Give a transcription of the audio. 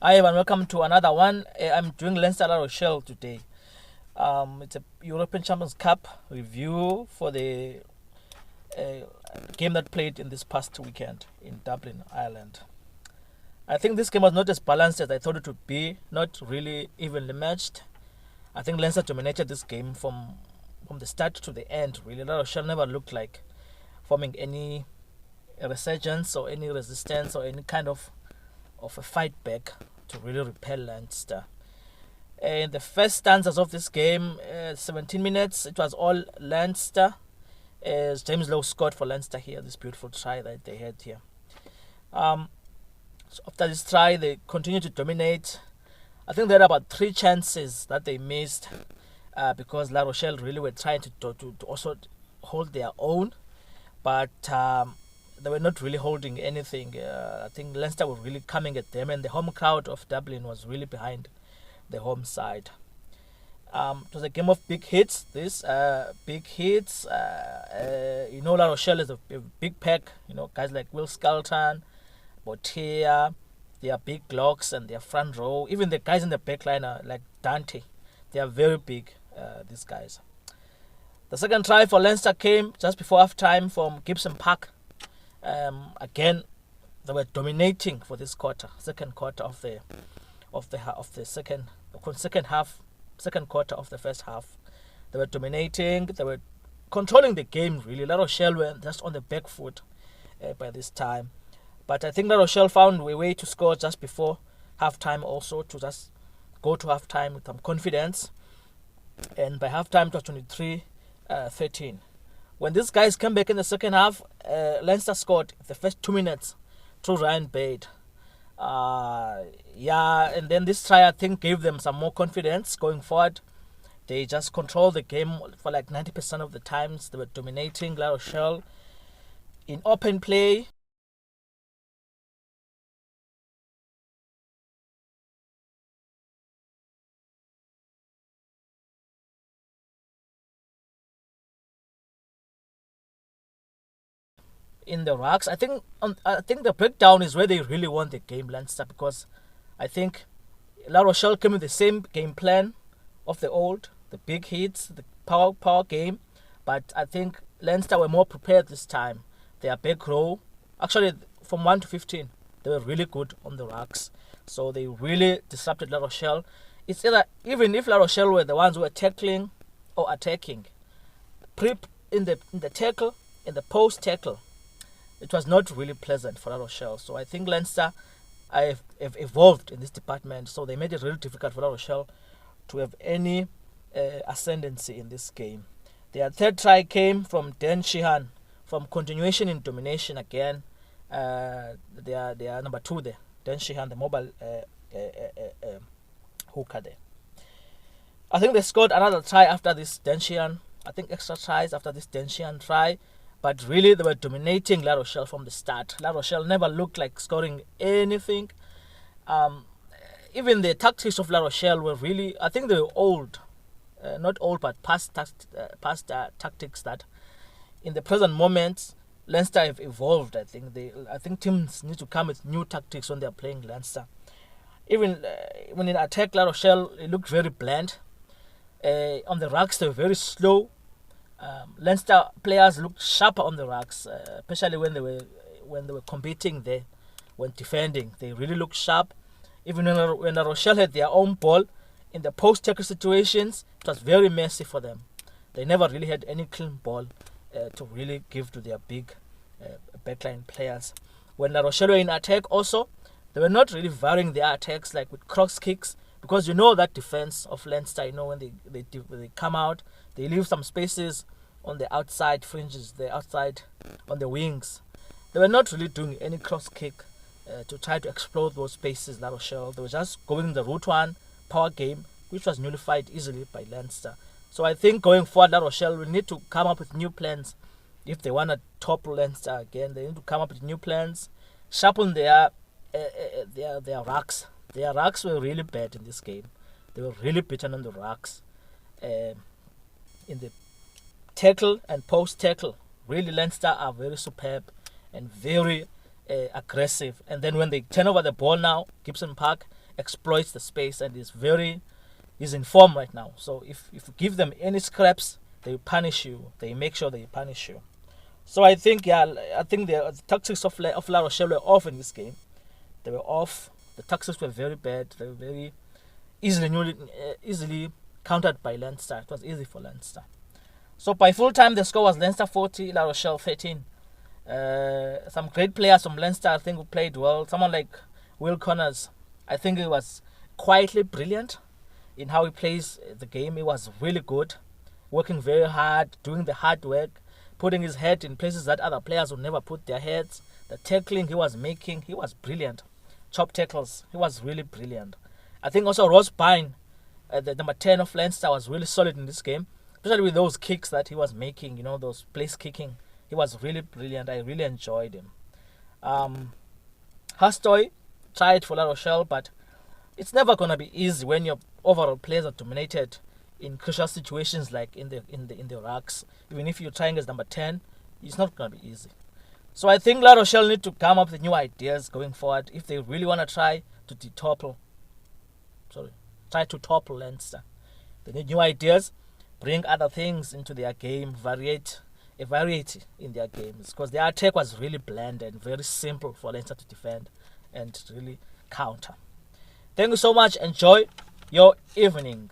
Hi, everyone. Welcome to another one. I'm doing Leinster Rochelle today. It's a European Champions Cup review for the uh, game that played in this past weekend in Dublin, Ireland. I think this game was not as balanced as I thought it would be, not really evenly matched. I think Leinster dominated this game from the start to the end, really. La Rochelle never looked like forming any resurgence or any resistance or any kind of a fight back to really repel Leinster. In the first stanzas of this game, 17 minutes, it was all Leinster. As James Lowe scored for Leinster here, this beautiful try that they had here. So after this try, they continued to dominate. I think there are about 3 chances that they missed because La Rochelle really were trying to also hold their own, but they were not really holding anything. I think Leinster were really coming at them, and the home crowd of Dublin was really behind the home side. It was a game of big hits. Big hits. La Rochelle is a big pack. Guys like Will Skelton, Botia, their big blocks and their front row. Even the guys in the back line are like Dante. They are very big. These guys. The second try for Leinster came just before half time from Gibson Park. Again, they were dominating for this second quarter of the second quarter of the first half. They were dominating. They were controlling the game really. La Rochelle were just on the back foot by this time, but I think La Rochelle found a way to score just before half time, also to just go to half time with some confidence. And by half time it was 23-13. When these guys came back in the second half, Leinster scored the first 2 minutes through Ryan Bade. And then this try, I think, gave them some more confidence going forward. They just controlled the game for like 90% of the times. They were dominating La Rochelle in open play. In the rocks, I think the breakdown is where they really won the game, Leinster, because I think La Rochelle came with the same game plan of the big hits, the power game, but I think Leinster were more prepared this time. Their back row, actually from 1 to 15, they were really good on the rocks, so they really disrupted La Rochelle. It's either, even if La Rochelle were the ones who were tackling or attacking, in the tackle, in the post tackle, it was not really pleasant for La Rochelle. So I think Leinster have evolved in this department. So they made it really difficult for La Rochelle to have any ascendancy in this game. Their third try came from Dan Sheehan, from continuation in domination again. They are number 2 there. Dan Sheehan, the mobile hooker there. I think they scored another try after this Dan Sheehan. I think extra tries after this Dan Sheehan try. But really, they were dominating La Rochelle from the start. La Rochelle never looked like scoring anything. Even the tactics of La Rochelle were really, I think they were old. Not old, but past tactics that in the present moment, Leinster have evolved. I think teams need to come with new tactics when they are playing Leinster. Even when in attack, La Rochelle, it looked very bland. On the racks, they were very slow. Leinster players looked sharper on the racks, especially when they were competing there, when defending. They really looked sharp. Even when La Rochelle had their own ball in the post-tackle situations, it was very messy for them. They never really had any clean ball to really give to their big backline players. When La Rochelle were in attack, also, they were not really varying their attacks like with cross kicks, because that defense of Leinster, when they come out, they leave some spaces on the outside fringes, on the wings. They were not really doing any cross kick to try to explode those spaces, La Rochelle. They were just going the route one power game, which was nullified easily by Leinster. So I think going forward, La Rochelle will need to come up with new plans. If they want to topple Leinster again, they need to come up with new plans, sharpen their racks. Their racks were really bad in this game. They were really beaten on the racks. In the tackle and post tackle, really Leinster are very superb and very aggressive. And then when they turn over the ball now, Gibson Park, exploits the space and is in form right now. So if you give them any scraps, they punish you. They make sure they punish you. So I think the tactics of La Rochelle were off in this game. They were off. The tactics were very bad. They were very easily countered by Leinster. It was easy for Leinster. So by full time, the score was Leinster 40, La Rochelle 13. Some great players from Leinster, I think, who played well. Someone like Will Connors, I think he was quietly brilliant in how he plays the game. He was really good, working very hard, doing the hard work, putting his head in places that other players would never put their heads. The tackling he was making, he was brilliant. Chop tackles, he was really brilliant. I think also Ross Byrne, the number 10 of Leinster, was really solid in this game, especially with those kicks that he was making, those place kicking. He was really brilliant. I really enjoyed him. Hastoy tried for La Rochelle, but it's never gonna be easy when your overall players are dominated in crucial situations like in the racks. Even if you're trying as number 10, it's not gonna be easy. So I think La Rochelle need to come up with new ideas going forward if they really want to try to topple Leinster. They need new ideas, bring other things into their game, a variety in their games, because their attack was really bland and very simple for Leinster to defend and really counter. Thank you so much. Enjoy your evening.